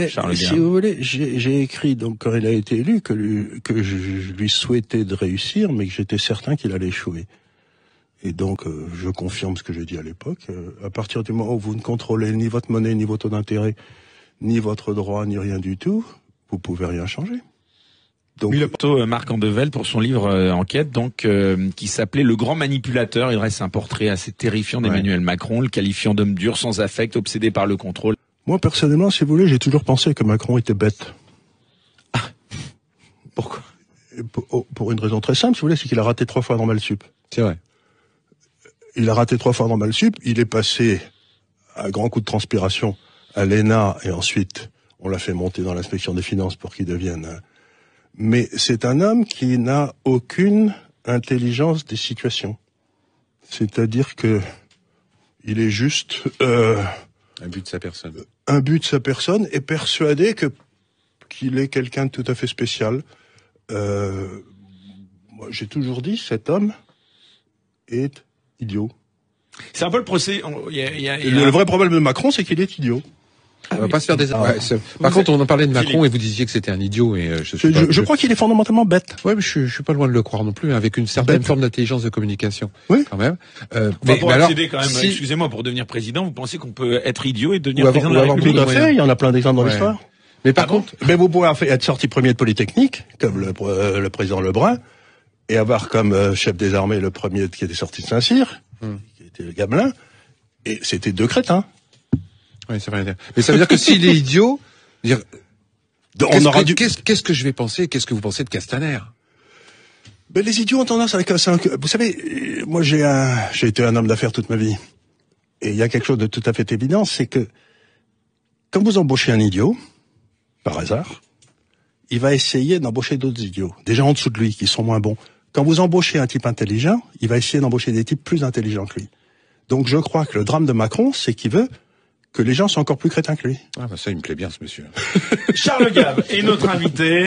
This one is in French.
Charles si Gave. vous voulez, j'ai écrit donc quand il a été élu que je lui souhaitais de réussir, mais que j'étais certain qu'il allait échouer. Et donc, je confirme ce que j'ai dit à l'époque. À partir du moment où vous ne contrôlez ni votre monnaie, ni vos taux d'intérêt, ni votre droit, ni rien du tout, vous pouvez rien changer. Donc, Oui, le photo Marc Andevelde pour son livre Enquête, donc qui s'appelait Le Grand Manipulateur. Il dresse un portrait assez terrifiant d'Emmanuel Macron, le qualifiant d'homme dur, sans affect, obsédé par le contrôle. moi, personnellement, si vous voulez, j'ai toujours pensé que Macron était bête. Pourquoi? Pour une raison très simple, si vous voulez, c'est qu'il a raté 3 fois Normal Sup. C'est vrai. Il a raté 3 fois Normal Sup. Il est passé à grands coups de transpiration à l'ENA et ensuite on l'a fait monter dans l'inspection des finances pour qu'il devienne. Mais c'est un homme qui n'a aucune intelligence des situations. C'est-à-dire que il est juste Un but de sa personne. imbu de sa personne et persuadé qu'il est quelqu'un de tout à fait spécial. Moi, j'ai toujours dit, cet homme est idiot. C'est un peu le procès. Le vrai problème de Macron, c'est qu'il est idiot. On va pas se faire des... Par contre, on en parlait de Macron et vous disiez que c'était un idiot et Je crois qu'il est fondamentalement bête. Ouais, mais je suis pas loin de le croire non plus, hein, avec une certaine forme d'intelligence de communication. Oui. Quand même. Pour accéder quand même, excusez-moi, pour devenir président, vous pensez qu'on peut être idiot et devenir président de la République? Tout à fait, il y en a plein d'exemples dans l'histoire. Mais par contre, mais vous pouvez être sorti premier de Polytechnique, comme le président Lebrun, et avoir comme chef des armées le premier qui était sorti de Saint-Cyr, qui était le Gamelin, et c'était 2 crétins. oui, ça veut rien dire. Mais ça veut dire que s'il est idiot, qu'est-ce que je vais penser? Qu'est-ce que vous pensez de Castaner? Ben, les idiots ont tendance à vous savez, moi j'ai été un homme d'affaires toute ma vie. Et il y a quelque chose de tout à fait évident, c'est que quand vous embauchez un idiot, par hasard, il va essayer d'embaucher d'autres idiots, des gens en dessous de lui qui sont moins bons. Quand vous embauchez un type intelligent, il va essayer d'embaucher des types plus intelligents que lui. Donc je crois que le drame de Macron, c'est qu'il veut que les gens soient encore plus crétins que lui. Ah bah ça, il me plaît bien ce monsieur. Charles Gave est notre invité.